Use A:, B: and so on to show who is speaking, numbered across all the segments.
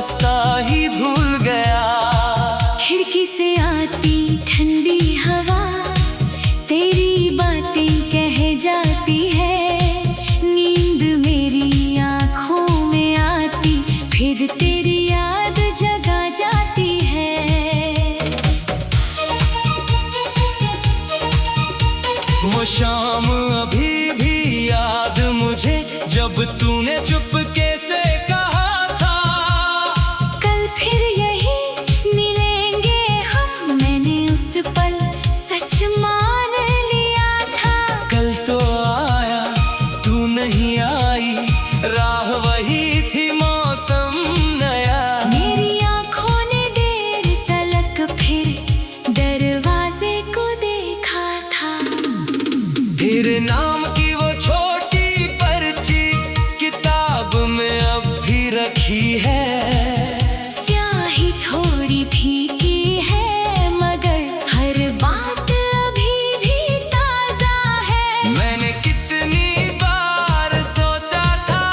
A: रास्ता ही भूल गया।
B: खिड़की से आती ठंडी हवा तेरी बातें कह जाती है। नींद मेरी आँखों में आती फिर तेरी याद जगा जाती है।
A: वो शाम अभी भी याद मुझे जब तूने चुपके से कहा था
B: कल फिर यही मिलेंगे हम। मैंने उस पल सच मान लिया था।
A: कल तो आया तू नहीं आई, राह वही थी मौसम नया।
B: मेरी आँखों ने देर तलक फिर दरवाजे को देखा था।
A: तेरे नाम की वो छोटी पर्ची किताब में अब भी रखी है।
B: स्याही थोड़ी फीकी है मगर हर बात अभी भी ताजा है।
A: मैंने कितनी बार सोचा था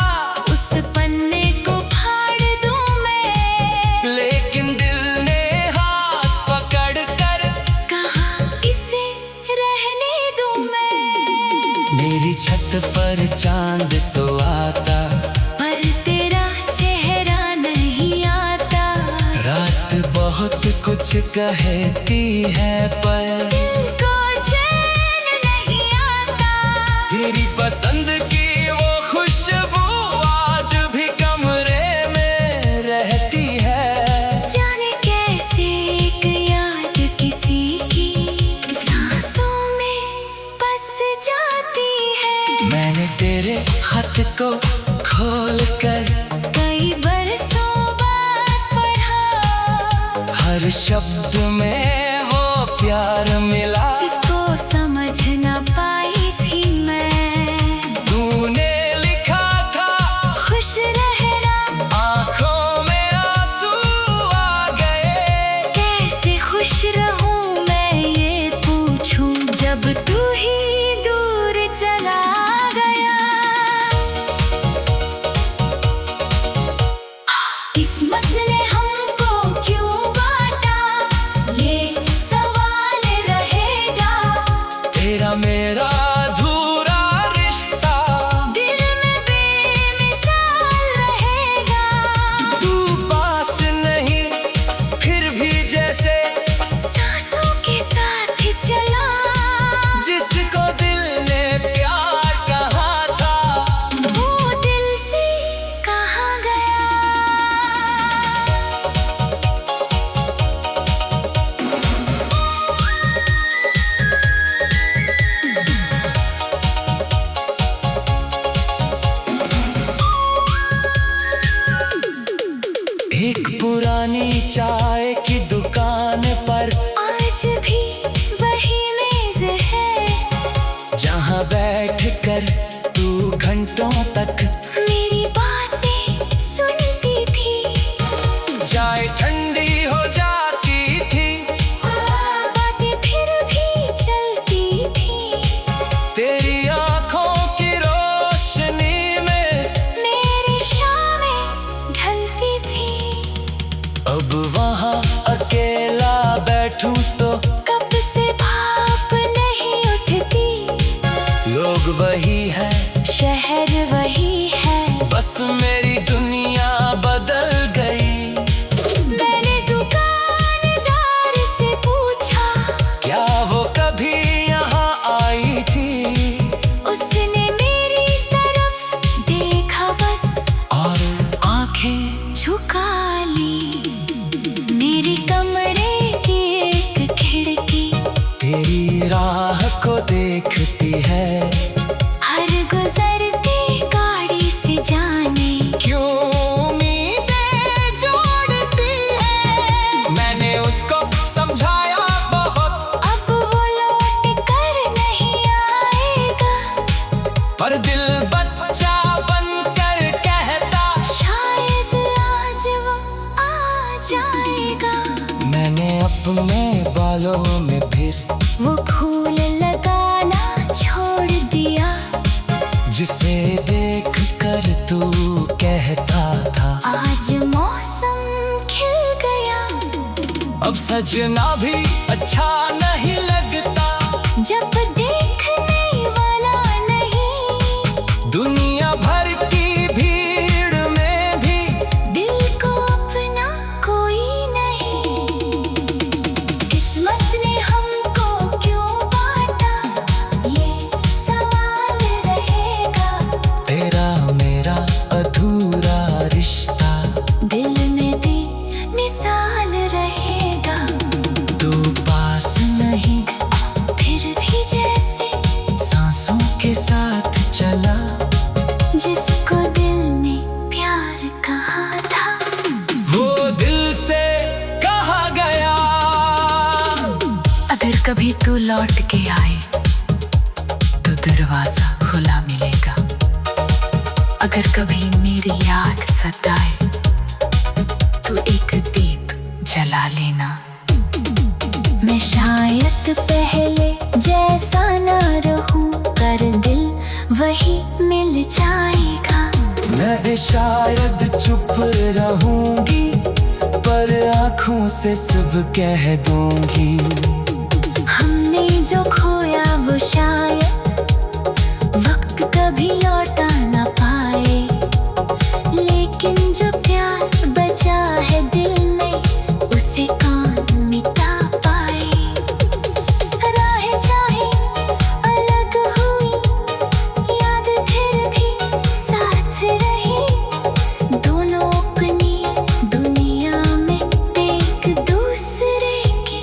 B: उस पन्ने को फाड़ दूं मैं,
A: लेकिन दिल ने हाथ पकड़ कर
B: कहा इसे रहने दूं मैं।
A: मेरी छत पर चांद तो आता
B: पर तेरा चेहरा नहीं आता।
A: रात बहुत कुछ कहती है पर
B: दिल को चैन नहीं आता।
A: तेरी पसंद की वो खुशबू आज भी कमरे में रहती है।
B: जाने कैसे एक याद किसी की सांसों में बस जाती है।
A: मैंने तेरे खत को खोल कर
B: कई बरसों बाद पढ़ा,
A: हर शब्द में वो प्यार मिला
B: जिसको समझ न पाई थी मैं।
A: तूने लिखा था
B: खुश रहना,
A: आंखों में आंसू आ गए।
B: कैसे खुश रहूं मैं ये पूछूं जब तू ही दूर चला गया। किस्मत ने हमको क्यों बांटा ये सवाल रहेगा।
A: तेरा मेरा अधूरा रिश्ता
B: दिल में बेमिसाल रहेगा।
A: तू पास नहीं फिर भी जैसे
B: सांसों के साथ चला,
A: जिसको दिल ने प्यार कहा था
B: वो दिल से कहाँ गया।
A: एक पुरानी चाय की दुकान पर
B: आज भी वही मेज है
A: जहाँ बैठ कर तू घंटों तक
B: मेरी बातें सुनती थी।
A: चाय ठंडी हो जाती थी,
B: बातें फिर भी चलती थी।
A: तेरी आंखों की रोशनी में
B: मेरी शामें ढलती थी।
A: अब वहाँ अकेला बैठूं तो
B: कब से भाप नहीं उठती।
A: लोग वही है
B: शहर वही है,
A: बस मेरी दुनिया बदल गई।
B: मैंने दुकानदार से पूछा
A: क्या वो कभी यहाँ आई थी?
B: उसने मेरी तरफ देखा बस
A: और आंखें
B: झुका ली। मेरे कमरे की एक खिड़की
A: तेरी राह को देखती है।
B: हर गुजरती गाड़ी से जाने
A: क्यों उम्मीदें जोड़ती है। मैंने उसको समझाया बहुत,
B: अब वो लौट कर नहीं आएगा।
A: पर दिल बच्चा बनकर कहता
B: शायद आज वो आ जाएगा।
A: मैंने अपने बालों में फिर
B: वो फूल लगाना छोड़ दिया,
A: जिसे देख कर तू कहता था
B: आज मौसम
A: अब सजना भी अच्छा नहीं लगता,
B: जब देखने वाला नहीं।
A: दुनिया भर की भीड़ में भी
B: दिल को अपना कोई नहीं। किस्मत ने हमको क्यों बांटा, ये सवाल रहेगा।
A: तेरा मेरा अधूरा रिश्ता
B: दिल में भी मिसाल रहेगा।
A: तू पास नहीं
B: फिर भी जैसे
A: सांसों के साथ चला,
B: जिसको दिल ने प्यार कहा था,
A: वो दिल से कहा गया।
B: अगर कभी तू लौट के आए तो दरवाजा खुला मिलेगा। अगर कभी मेरी याद सताए तो एक दीप जला लेना। मैं शायद पहले जैसा ना रहूं, पर दिल वही मिल जाएगा।
A: मैं शायद चुप रहूंगी, पर आँखों से सब कह दूंगी।
B: हमने जो खोया वो शायद वक्त कभी लौटा ना पाए, लेकिन जो प्यार बचा है दिल में, उसे कौन मिटा पाए। राहें चाहे अलग हुई, याद फिर भी साथ रही। दोनों अपनी दुनिया में एक दूसरे के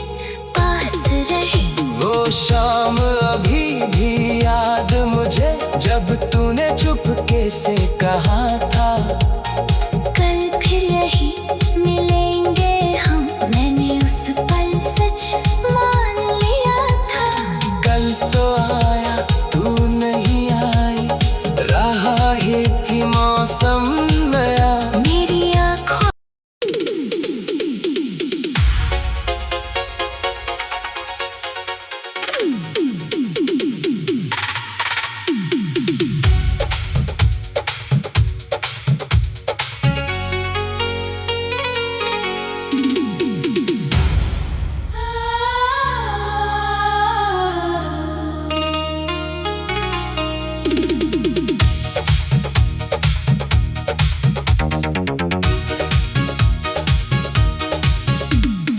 B: पास रहे।
A: वो शाम अभी भी याद मुझे, जब तूने चुपके से कहा था,
B: कल फिर यही मिलेंगे हम। मैंने उस पल सच मान लिया था।
A: कल तो आया तू नहीं आई, रहा ही थी मौसम नया।
B: मेरी आँखों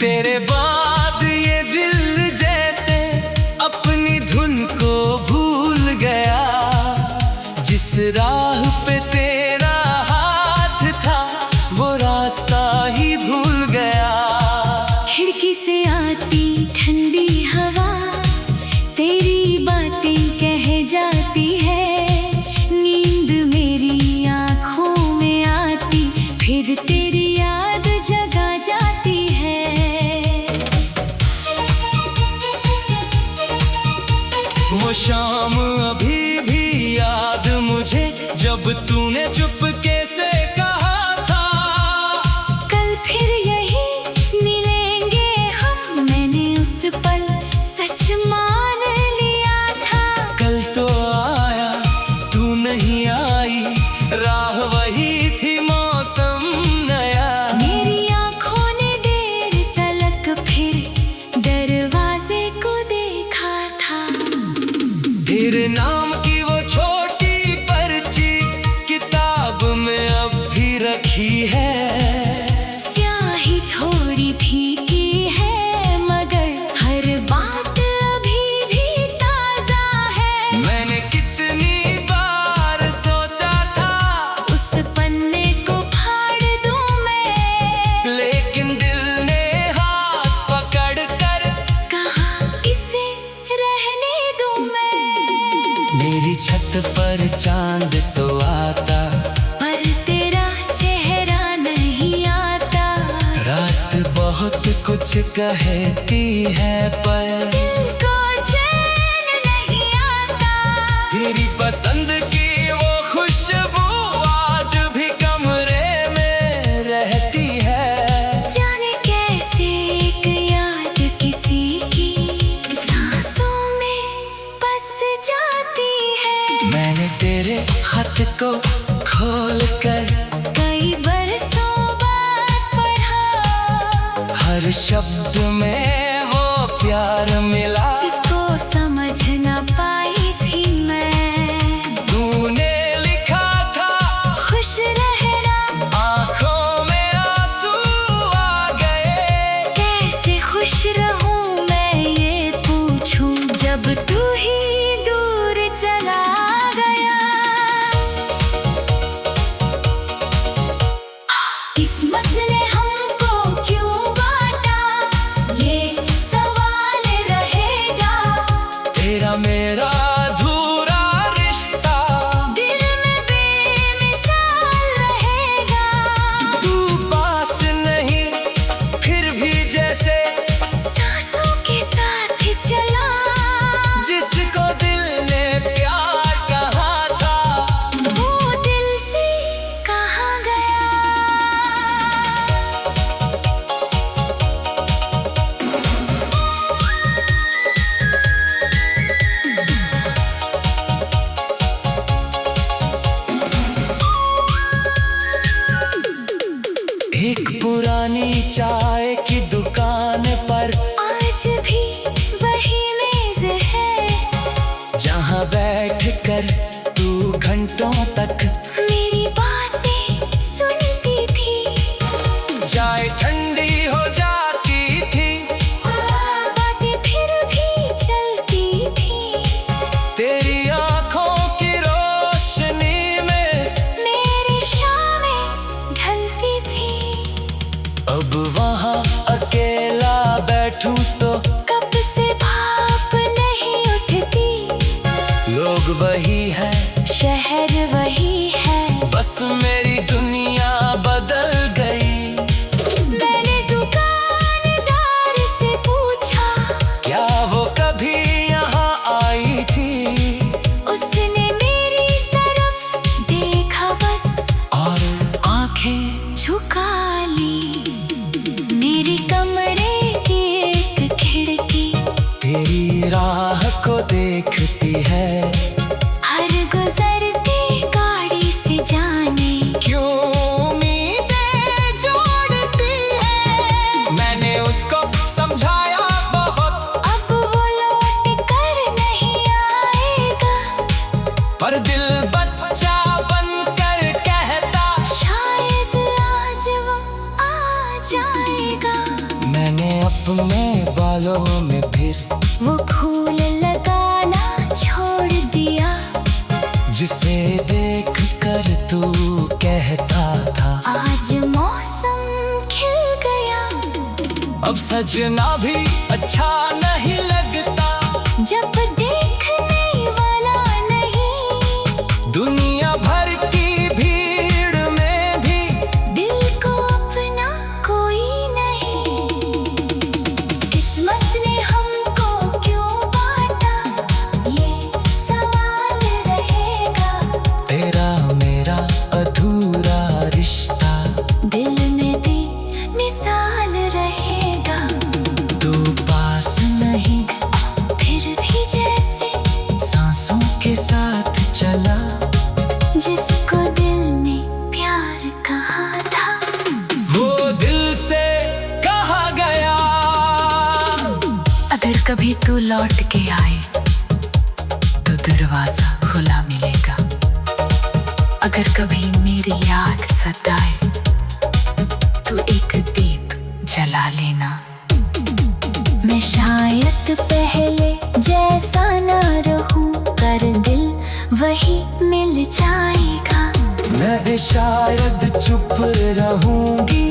A: तेरे बाद ये दिल जैसे अपनी धुन को भूल गया। जिस राह पे तेरा हाथ था, वो रास्ता ही भूल गया।
B: खिड़की से आती ठंडी हवा तेरी बातें कह जाती है। नींद मेरी आँखों में आती, फिर तेरी याद जगा जाती है।
A: वो शाम अभी भी याद मुझे, जब तूने चुपके से कहा था,
B: कल फिर यही मिलेंगे हम। मैंने उस पल सच मान लिया था।
A: कल तो आया तू नहीं आई, राह वही थी मौसम नया।
B: मेरी आँखों ने देर तलक फिर दरवाजे को देखा था।
A: तेरे नाम की वो छोटी पर्ची किताब में अब भी रखी है।
B: स्याही थोड़ी फीकी है, मगर हर बात अभी भी ताजा है।
A: मैंने कितनी बार सोचा था
B: उस पन्ने को फाड़ दूं मैं,
A: लेकिन दिल ने हाथ पकड़ कर
B: कहा इसे रहने दूं मैं।
A: मेरी छत पर चांद तो आता,
B: पर तेरा चेहरा नहीं आता।
A: रात बहुत कुछ कहती है, पर
B: दिल को चैन नहीं आता।
A: तेरी पसंद की वो खुशबू आज भी कमरे में रहती है।
B: जाने कैसे एक याद किसी की सांसों में बस जाती है।
A: मैंने तेरे खत को खोल कर
B: कई बरसों बाद पढ़ा।
A: हर हर शब्द में वो प्यार मिला
B: जिसको समझ न पाई थी मैं।
A: तूने लिखा था
B: खुश रहना,
A: आंखों में आंसू आ गए।
B: कैसे खुश रहूं मैं ये पूछूं जब तू ही दूर चला गया। किस्मत ने हमको क्यों बांटा, ये सवाल रहेगा।
A: तेरा मेरा अधूरा रिश्ता
B: दिल में बेमिसाल रहेगा।
A: तू पास नहीं फिर भी जैसे
B: सांसों के साथ चला,
A: जिसको दिल ने प्यार कहा था
B: वो दिल से कहाँ गया।
A: एक पुरानी चाय की दुकान पर
B: आज भी वही मेज है,
A: जहाँ बैठ कर तू घंटों तक
B: मेरी बातें सुनती थी।
A: चाय ठंडी हो जाती थी,
B: बातें फिर भी चलती थी।
A: तेरी आंखों की रोशनी में
B: मेरी शामें ढलती थी।
A: अब वहाँ अकेला बैठूं तो
B: कब से भाप नहीं उठती।
A: लोग वही है,
B: शहर वही है,
A: बस मेरी दुनिया बदल गई।
B: मैंने दुकानदार से पूछा,
A: क्या वो कभी यहाँ आई थी?
B: उसने मेरी तरफ देखा बस
A: और आंखें
B: झुका ली। मेरे कमरे की एक खिड़की
A: तेरी राह को देखती है।
B: हर गुजरती गाड़ी से जाने
A: क्यों उम्मीदें जोड़ती है। मैंने उसको समझाया बहुत,
B: अब वो लौट कर नहीं आएगा।
A: पर दिल बच्चा बनकर कहता
B: शायद आज वो आ जाएगा।
A: मैंने अपने बालों में फिर
B: वो फूल लगाना छोड़ दिया,
A: जिसे देख कर तू कहता था
B: आज मौसम खिल गया।
A: अब सजना भी अच्छा नहीं लगता।
B: जब देखने वाला नहीं,
A: दुनिया भर की भीड़ में भी
B: दिल को अपना कोई नहीं। किस्मत ने हमको क्यों बांटा, ये सवाल रहेगा।
A: तेरा मेरा अधूरा रिश्ता
B: दिल में बेमिसाल रहेगा।
A: तू पास नहीं
B: फिर भी जैसे
A: सांसों के साथ चला,
B: जिसको दिल ने प्यार कहा था
A: वो दिल से कहा गया।
C: अगर कभी तू लौट के आए तो दरवाजा खुला मिलेगा। अगर कभी मेरी याद सताए तो एक दीप जला लेना।
B: मैं शायद पहले जैसा ना रहूं, पर दिल वही मिल जाएगा।
A: मैं शायद चुप रहूंगी,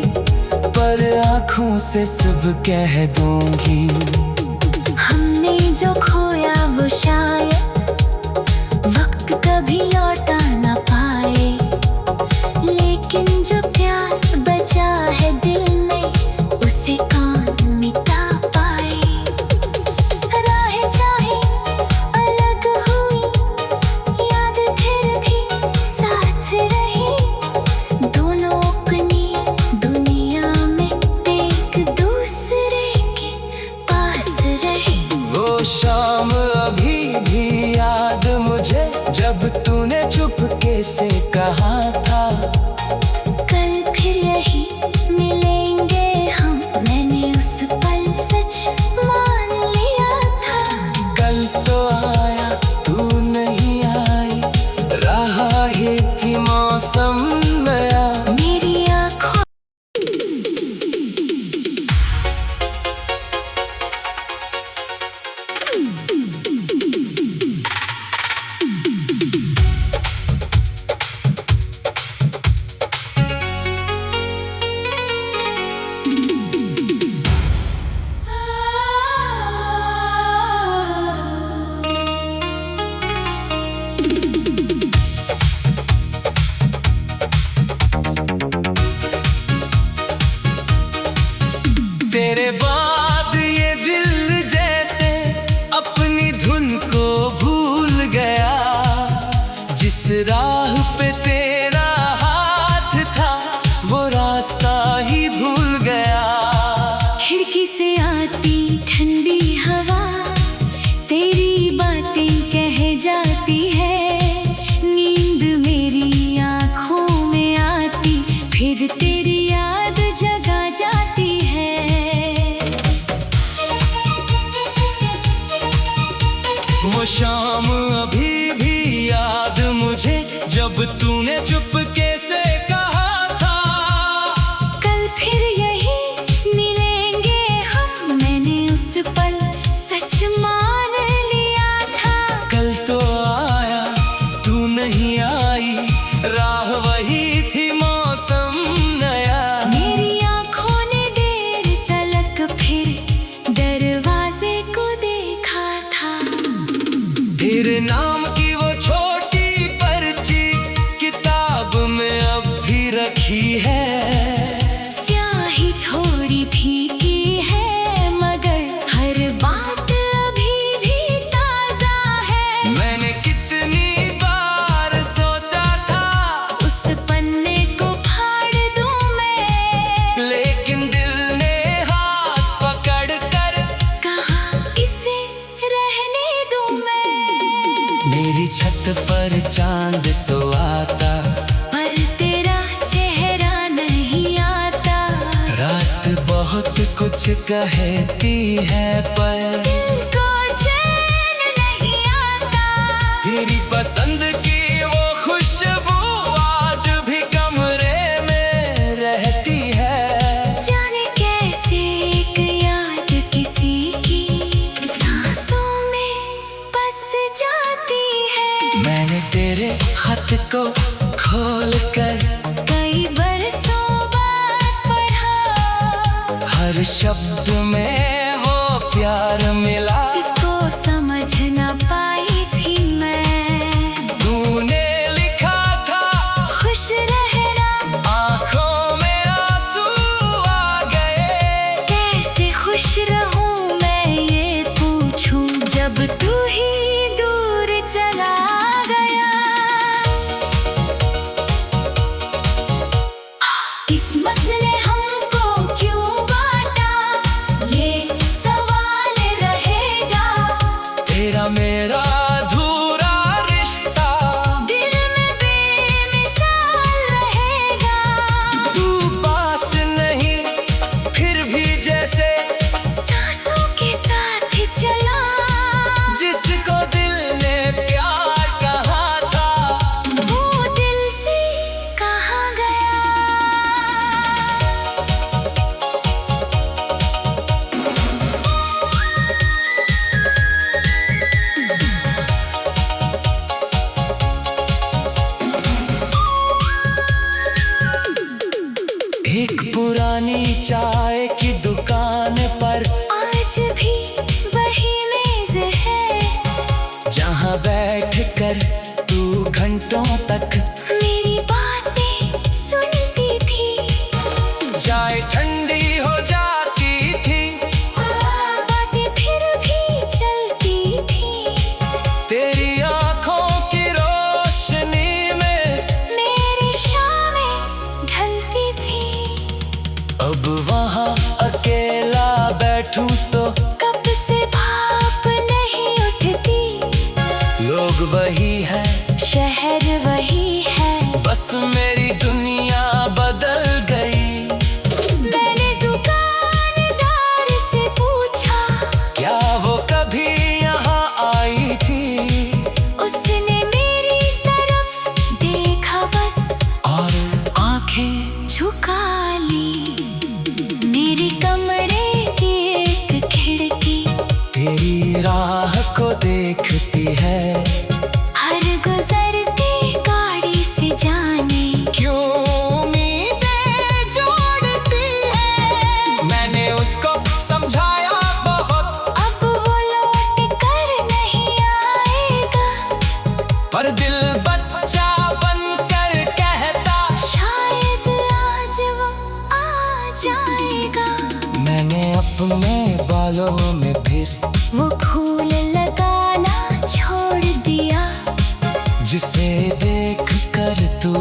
A: पर आंखों से सब कह दूंगी।
B: हमने जो खोया वो शायद वक्त कभी लौटा ना पाए, लेकिन जो प्यार बचा है दिल में उसे कौन मिटा पाए। राहें चाहे अलग हुई, याद फिर भी साथ रही। दोनों अपनी दुनिया में एक दूसरे के पास रहे।
A: वो शाम अभी भी तेरे बाद ये दिल जैसे अपनी धुन को भूल गया। जिस राह पे तेरा हाथ था वो रास्ता ही भूल गया।
B: खिड़की से आती ठंडी हवा तेरी बातें कह जाती है। नींद मेरी आँखों में आती फिर तेरी याद जगा जाती है।
A: वो शाम अभी भी याद मुझे जब तूने चुपके से कहा था
B: कल फिर यही मिलेंगे हम। मैंने उस पल सच मान लिया था।
A: कल तो आया तू नहीं आई, राह वही थी मौसम नया।
B: मेरी आँखों ने देर तलक फिर दरवाजे को देखा था।
A: तेरे नाम की वो छोटी पर्ची किताब में अब भी रखी है।
B: स्याही थोड़ी फीकी है मगर हर बात अभी भी ताजा है।
A: मैंने कितनी बार सोचा था
B: उस पन्ने को फाड़ दूं मैं,
A: लेकिन दिल ने हाथ पकड़ कर
B: कहा इसे रहने दूं मैं।
A: मेरी छत पर चांद तो आता
B: पर तेरा चेहरा नहीं आता।
A: रात बहुत कुछ कहती है पर
B: दिल को चैन नहीं आता।
A: तेरी पसंद की वो खुशबू आज भी कमरे में रहती है।
B: जाने कैसे एक याद किसी की सांसों में बस जाती है।
A: मैंने तेरे खत को खोल कर
B: कई बरसों बाद पढ़ा
A: हर शब्द में वो प्यार मिला।
B: जिसको समझ न पाई थी मैं।
A: तूने लिखा था
B: खुश रहना,
A: आंखों में आंसू आ गए।
B: कैसे खुश रहूं मैं ये पूछूं जब तू ही दूर चला गया। किस्मत ने हमको क्यों बांटा ये सवाल रहेगा।
A: तेरा मेरा अधूरा रिश्ता
B: दिल में बेमिसाल रहेगा।
A: तू पास नहीं फिर भी जैसे
B: सांसों के साथ चला।
A: जिसको दिल ने प्यार कहा था
B: वो दिल से कहाँ गया।
A: एक पुरानी चाय की दुकान पर
B: आज भी वही मेज है
A: जहाँ बैठ कर तू घंटों तक
B: मेरी बातें सुनती थी।
A: चाय ठंडी हो जाती थी,
B: बातें फिर भी चलती थी।
A: तेरी आंखों की रोशनी में
B: मेरी शामें ढलती थी।
A: अब वहाँ अकेला बैठूं तो
B: कब से भाप नहीं उठती।
A: लोग वही है
B: शहर वही है,
A: बस मेरी दुनिया बदल गई।
B: मैंने दुकानदार से पूछा
A: क्या वो कभी यहाँ आई थी?
B: उसने मेरी तरफ देखा बस
A: और आंखें
B: झुका ली। मेरे कमरे की एक खिड़की
A: तेरी राह को देखती है।
B: हर गुजरती गाड़ी से जाने
A: क्यों उम्मीदें जोड़ती है। मैंने उसको समझाया बहुत,
B: अब वो लौट कर नहीं आएगा।
A: पर दिल बच्चा बनकर कहता
B: शायद आज वो आ जाएगा।
A: मैंने मैंने अपने बालों में फिर
B: वो फूल लगाना छोड़ दिया,
A: जिसे देख कर तू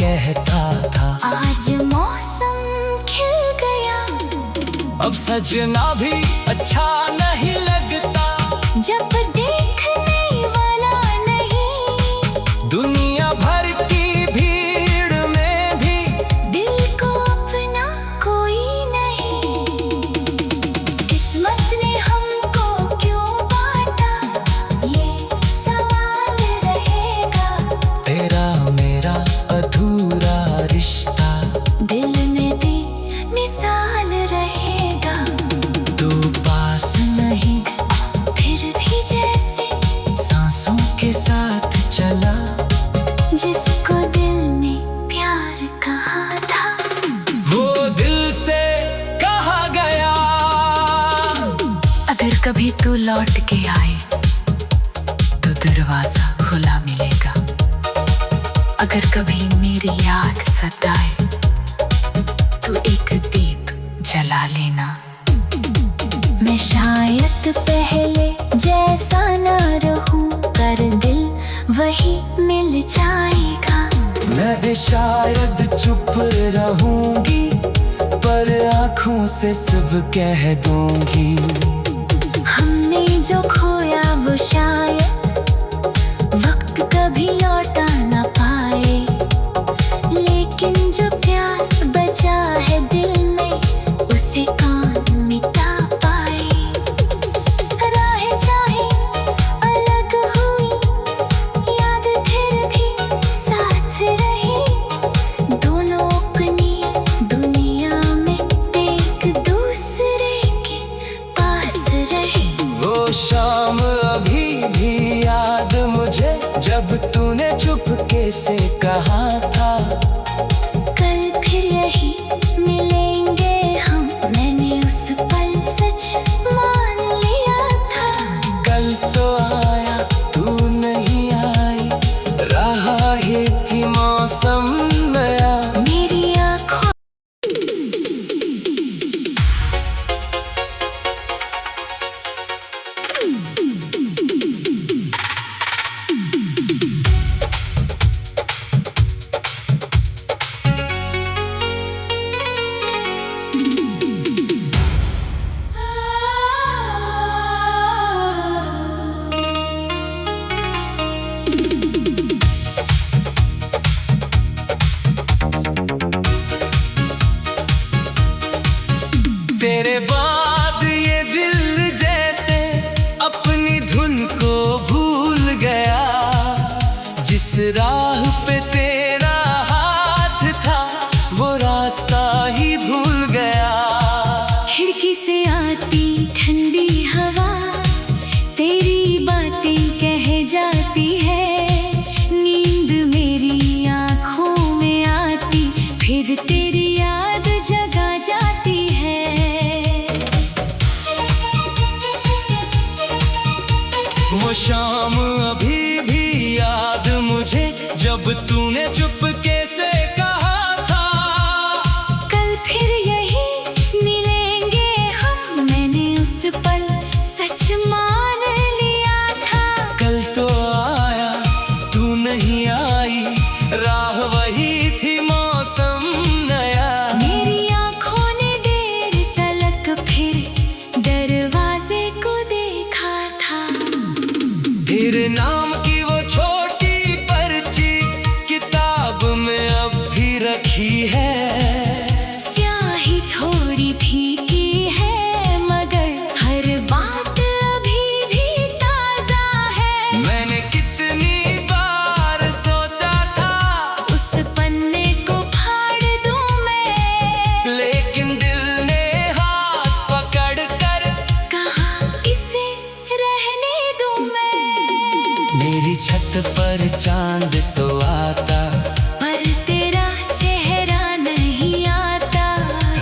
A: कहता था
B: आज मौसम खिल गया।
A: अब सजना भी अच्छा नहीं लगता,
B: जब देखने वाला नहीं,
A: दुनिया भर की भीड़ में भी
B: दिल को अपना कोई नहीं। किस्मत ने हमको क्यों बांटा, ये सवाल रहेगा।
A: तेरा मेरा अधूरा रिश्ता
B: दिल में भी मिसाल रहेगा।
A: तू पास नहीं
B: फिर भी जैसे
A: सांसों के साथ चला,
B: जिसको दिल ने प्यार कहा था,
A: वो दिल से कहा गया।
C: अगर कभी तू लौट के आए तो दरवाजा खुला मिलेगा। अगर कभी मेरी याद सताए तो एक दीप जला लेना।
B: मैं शायद पहले जैसा ना रहूं, पर दिल वही मिल जाएगा।
A: मैं भी शायद चुप रहूंगी, पर आँखों से सब कह दूंगी।
B: हमने जो खोया वो शायद वक्त कभी लौटा ना पाए, लेकिन जो प्यार बचा है दिल में, उसे कौन मिटा पाए। राहें चाहे अलग हुई, याद फिर भी साथ रही। दोनों अपनी दुनिया में एक दूसरे के पास रहे।
A: वो शाम अभी भी याद मुझे, जब तूने चुपके से कहा था
B: कल फिर यही मिलेंगे हम, मैंने उस पल सच मान लिया था।
A: कल तो आया तू नहीं आई, रहा ही थी मौसम नया।
B: मेरी आँखों
A: तेरे बाद ये दिल जैसे अपनी धुन को भूल गया। जिस राह पे तेरा हाथ था, वो रास्ता ही भूल गया।
B: खिड़की से आती ठंडी हवा तेरी बातें कह जाती है। नींद मेरी आँखों में आती, फिर तेरी याद जगा जाती है।
A: वो शाम अभी भी याद मुझे, जब तूने चुपके से कहा था
B: कल फिर यही मिलेंगे हम, मैंने उस पल सच मान लिया था।
A: कल तो आया तू नहीं आई, राह वही थी मौसम नया।
B: मेरी आँखों ने देर तलक फिर दरवाजे को देखा था।
A: तेरे नाम की वो छोटी पर्ची किताब में अब भी रखी है।
B: स्याही थोड़ी फीकी है, मगर हर बात अभी भी ताजा है।
A: मैंने कितनी बार सोचा था
B: उस पन्ने को फाड़ दूं मैं,
A: लेकिन दिल ने हाथ पकड़ कर
B: कहा इसे रहने दूं मैं।
A: मेरी छत पर चांद तो आता,
B: पर तेरा चेहरा नहीं आता।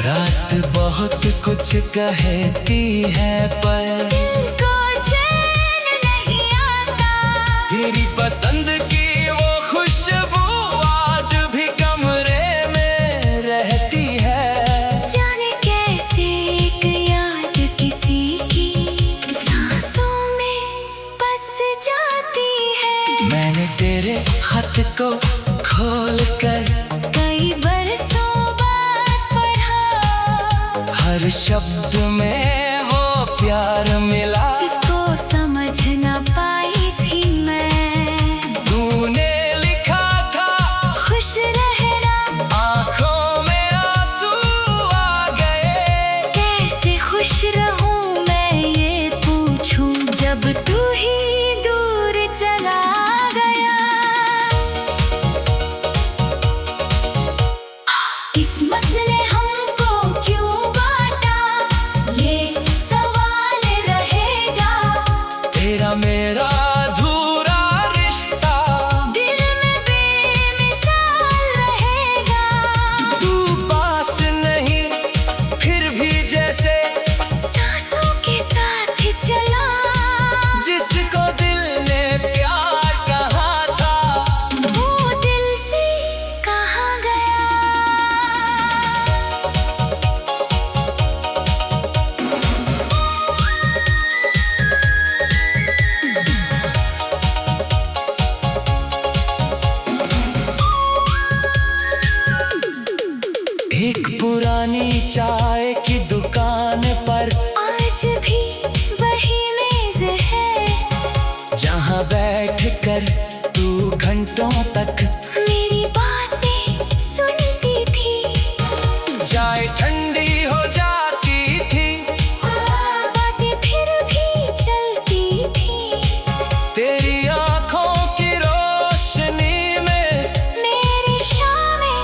A: रात बहुत कुछ कहती है, पर
B: दिल को चैन नहीं आता।
A: तेरी पसंद की वो खुशबू आज भी कमरे में रहती है।
B: जाने कैसे एक
A: हर शब्द में वो प्यार मिला
B: जिसको समझ न पाई थी मैं।
A: तूने लिखा था
B: खुश रहना,
A: आंखों में आंसू आ गए।
B: कैसे खुश रहूं मैं ये पूछूं जब तू ही दूर चला गया। किस्मत ने हमको क्यों बांटा, ये सवाल रहेगा।
A: तेरा मेरा अधूरा रिश्ता
B: दिल में बेमिसाल रहेगा।
A: तू पास नहीं फिर भी जैसे
B: सांसों के साथ चला,
A: जिसको दिल ने प्यार कहा था
B: वो दिल से कहाँ गया।
A: एक पुरानी चाय की दुकान पर
B: आज भी वही मेज है,
A: जहाँ बैठ कर तू घंटों तक
B: मेरी बातें सुनती थी।
A: चाय ठंडी हो जाती थी,
B: बातें फिर भी चलती थी।
A: तेरी आंखों की रोशनी में
B: मेरी शामें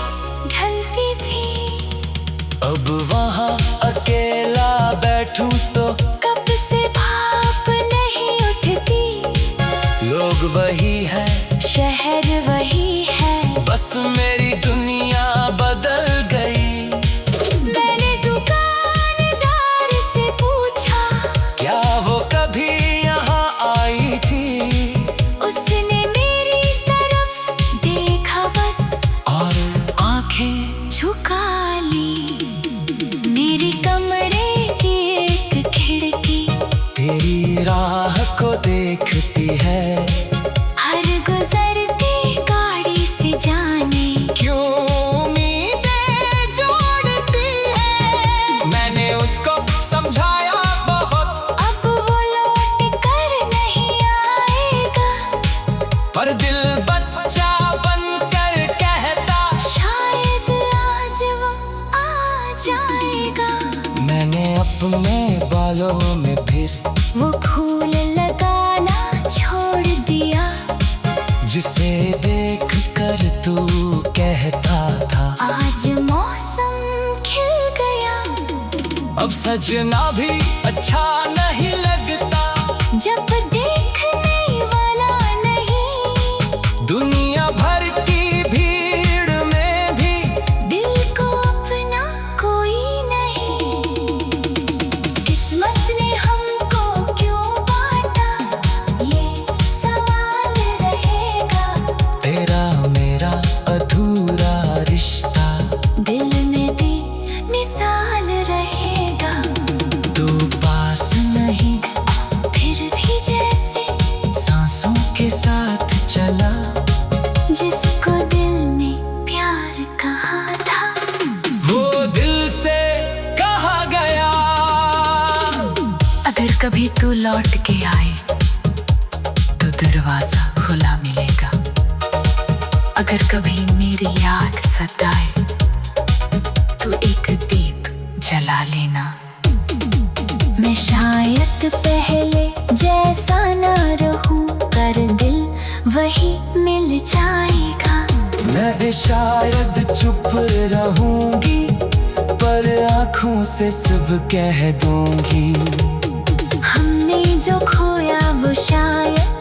B: ढलती थी।
A: अब वहाँ अकेला बैठूं तो
B: कब से भाप नहीं उठती।
A: लोग वही है,
B: शहर वही है,
A: बस मेरी दुनिया बदल गई।
B: मैंने दुकानदार से पूछा,
A: क्या वो कभी यहाँ आई थी?
B: उसने मेरी तरफ देखा बस
A: और आंखें
B: झुका ली। मेरे कमरे की एक खिड़की
A: तेरी राह को देखती है।
B: हर गुजरती गाड़ी से जाने
A: क्यों उम्मीदें जोड़ती है। मैंने उसको समझाया बहुत,
B: अब वो लौट कर नहीं आएगा।
A: पर दिल बच्चा बनकर कहता
B: शायद आज वो आ जाएगा।
A: मैंने अपने बालों में फिर
B: वो फूल लगाना छोड़ दिया,
A: जिसे देख कर तू कहता था
B: आज मौसम खिल गया।
A: अब सजना भी अच्छा नहीं लगता,
B: जब देखने वाला नहीं,
A: दुनिया भर की भीड़ में भी
B: दिल को अपना कोई नहीं। किस्मत ने हमको क्यों बांटा, ये सवाल रहेगा।
A: तेरा मेरा अधूरा रिश्ता
B: दिल में भी मिसाल रहेगा।
A: तू पास नहीं
B: फिर भी जैसे
A: सांसों के साथ चला,
B: जिसको दिल ने प्यार कहा था
A: वो दिल से कहा गया।
C: अगर कभी तू लौट के आए तो दरवाजा खुला मिलेगा। अगर कभी मेरी याद सताए तो एक दीप जला लेना।
B: मैं शायद पहले जैसा ना रहूं, पर दिल वही मिल जाएगा।
A: मैं भी शायद चुप रहूंगी, पर आंखों से सब कह दूंगी।
B: हमने जो खोया वो शायद